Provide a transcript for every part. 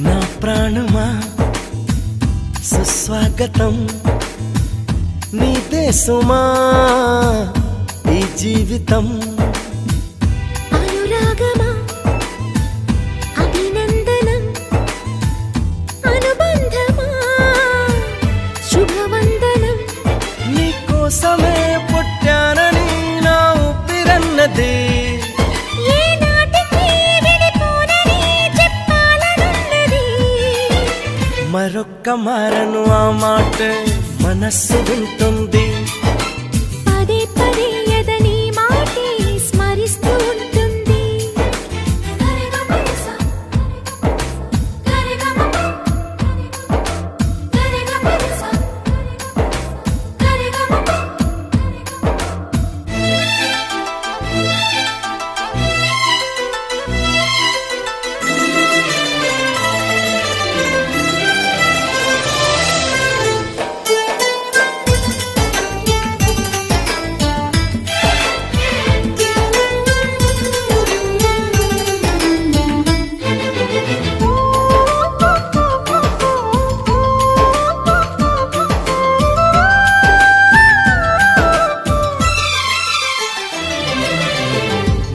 నా ప్రాణమా సుస్వాగతం నీదే సుమా ఈ జీవితం అనురాగమా అభినందనం అనుబంధమా శుభవందనం నీకోసమే పుట్టానని నా ఊపిరన్నది మరొక్క మారను ఆ మాట మనస్సు వింటుంది పదే పదే ఎదని మాటే స్మరిస్తూ ఉంటుంది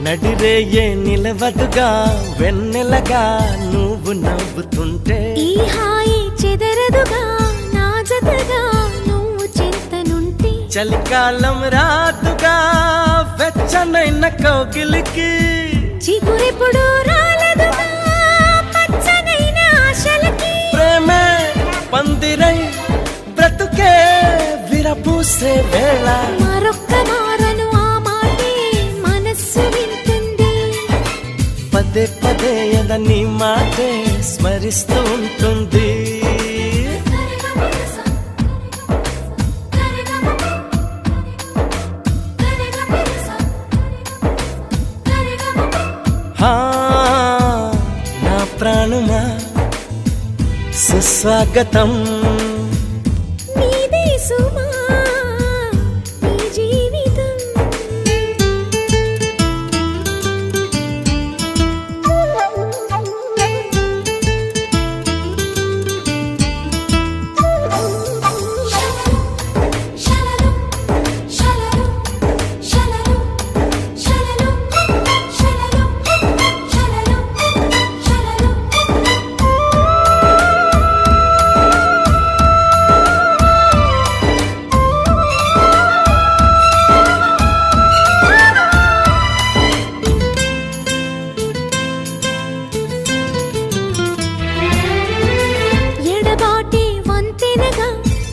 నడిరేయే నిలవదుగా వెన్నెలగా నువ్వు నవ్వుతుంటే ఈ హాయి చెదరదుగా నా జతగా నువ్వు చింతనుంటే చలికాలం రాదుగా వెచ్చనైన కౌగిలికి చిగురెప్పుడు రాలదుగా పచ్చనైన ఆశలకి ప్రేమే పందిరై బ్రతుకే విరబూసే వేళ మరొక్క మారను ఆ మాటే మనస్సు వింటుంది పదే పదే ఎదని మాటే స్మరిస్తూ ఉంటుంది నా ప్రాణమా సుస్వాగతం నీదే సుమా ఈ జీవితం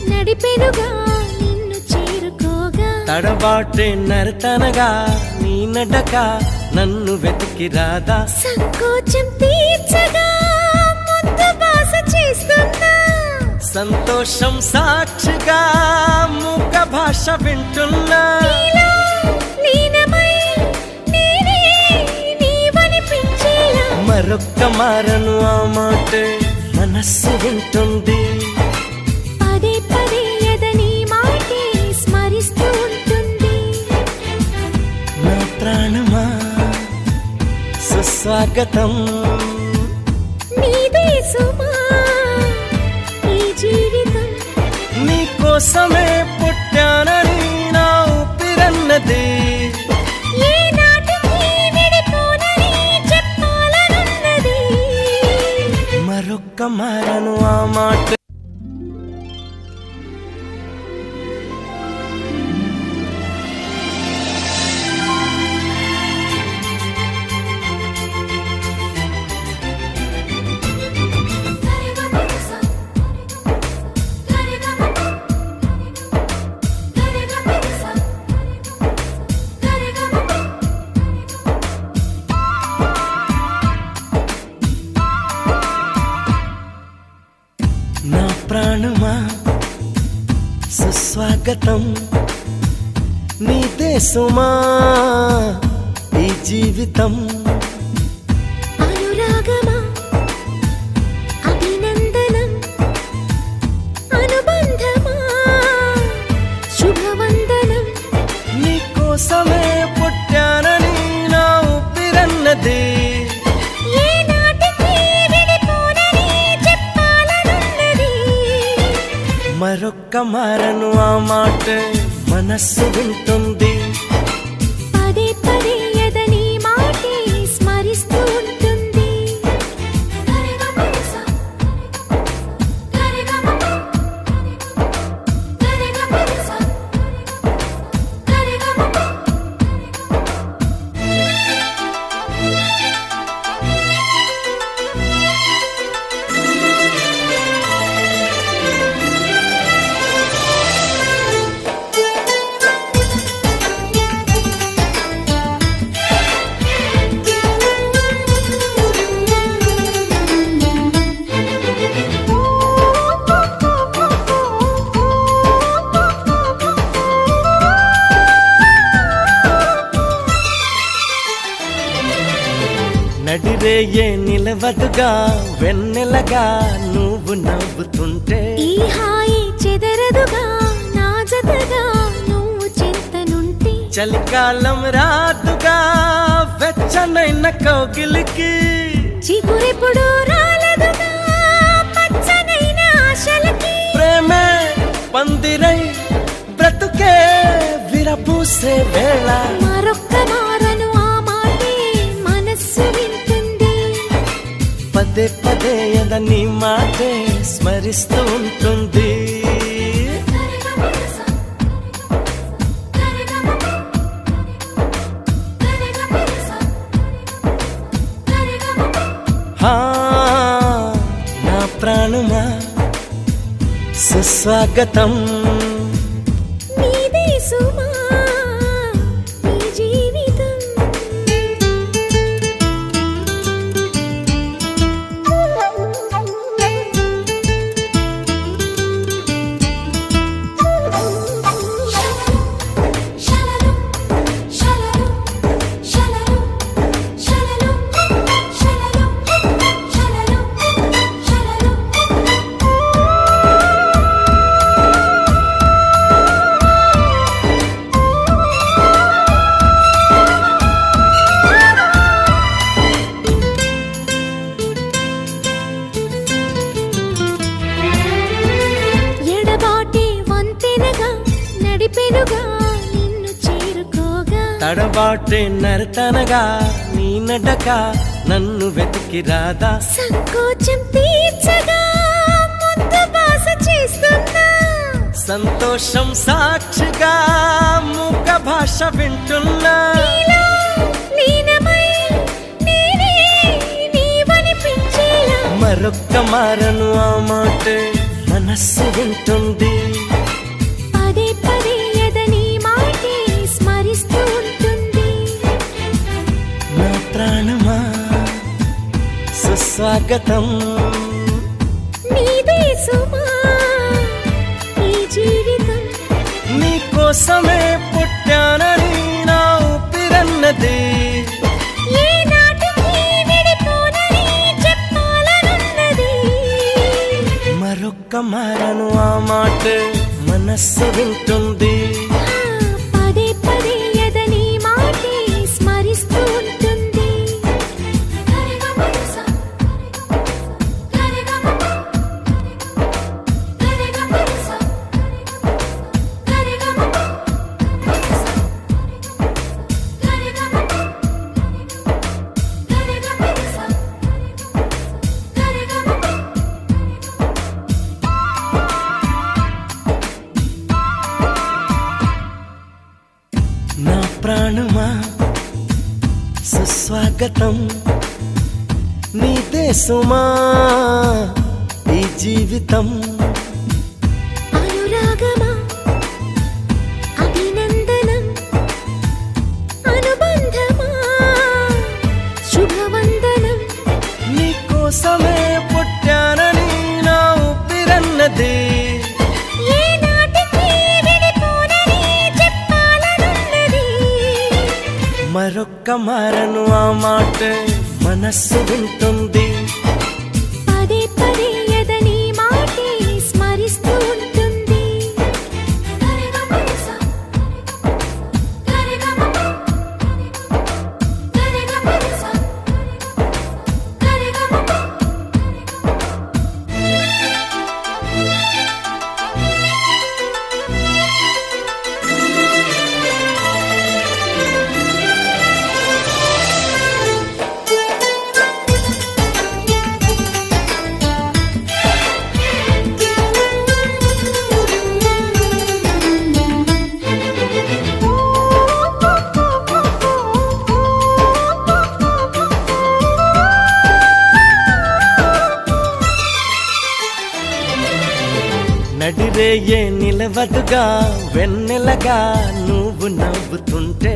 నడిపెనుగా నిన్ను చేరుకోగా తడబాటే నరతనగా నీ నడక నన్ను వెతికి రాదా సంకోచం తీర్చగా ముద్దు బాస చేస్తున్నా సంతోషం సాక్షిగా మూక భాష వింటున్నా నీలో లీనమై నేనే నీవనిపించేలా మరొక్క మారను ఆ మాట మనస్సు వింటుంది పదే పదే ఎదని మాటే స్మరిస్తూ ఉంటుంది నా ప్రాణమా సుస్వాగతం నీదే సుమా ఈ జీవితం నీకోసమే పుట్టానని నా ఊపిరన్నది ఏ నాటికి విడిపోనని చెప్పాలనున్నది మరొక్క మారను ఆ మాట నా ప్రాణమా సుస్వాగతం నీదే సుమా ఈ జీవితం అనురాగమా అభినందనం అనుబంధమా శుభవందనం నీకోసమే పుట్టానని నా ఊపిరన్నది ఏ నాటికి విడిపోనని మరొక్క మారను ఆ మాట మనస్సు వింటుంది. పదే పదే ఎదని మాటే స్మరిస్తూ ఉంటుంది. నడిరేయే నిలవదుగా వెన్నెలగా నువ్వు నవ్వుతుంటే, ఈ హాయి చెదరదుగా నా జతగా నువ్వు చింతనుంటే. చలికాలం రాదుగా వెచ్చనైన కౌగిలికి, చిగురెప్పుడు రాలదుగా పచ్చనైన ఆశలకి. ప్రేమే పందిరై బ్రతుకే విరబూసే వేళ, మరొక్క మారను ఆ మాటే మనస్సు వింటుంది. పదే పదే ఎదని మాటే స్మరిస్తూ ఉంటుంది. హా, నా ప్రాణమా సుస్వాగతం. నీదే సుమా నీ జీవితం. ఎడబాటే వంతెనగా నడిపెనుగా నిన్ను చేరుకోగా. తడబాటే నరతనగా నీ నడక నన్ను వెతికి రాదా, సంకోచం తీర్చగా ముద్దు బాస చేస్తున్నా. సంతోషం సాక్షిగా మూక భాష వింటున్నా. నీలో లీనమై నేనే నీవనిపించేలా. మరొక్క మారను ఆ మాట మనస్సు వింటుంది. పదే పదే ఎదని మాటే స్మరిస్తూ ఉంటుంది. నా ప్రాణమా సుస్వాగతం. నీదే సుమా ఈ జీవితం. నీ కోసమే పుట్టానని నా ఊపిరన్నది, ఏ నాటికి విడిపోనని చెప్పాలనున్నది. మరొక్క మారను ఆ మాట మనస్సు వింటుంది. పదే పదే ఎదని మాటే స్మరిస్తూ ఉంటుంది. నా ప్రాణమా సుస్వాగతం. నీదే సుమా ఈ జీవితం. అనురాగమా అభినందనం. అనుబంధమా శుభవందనం. నీ కోసమే పుట్టానని నా ఊపిరన్నది, ఏ నాటికి విడిపోనని చెప్పాలనున్నది. మరొక్క మారను ఆ మాట మనస్సు వింటుంది. పదే పదే ఎదని మాటే స్మరిస్తూ ఉంటుంది. నడిరేయే నిలవదుగా వెన్నెలగా నువ్వు నవ్వుతుంటే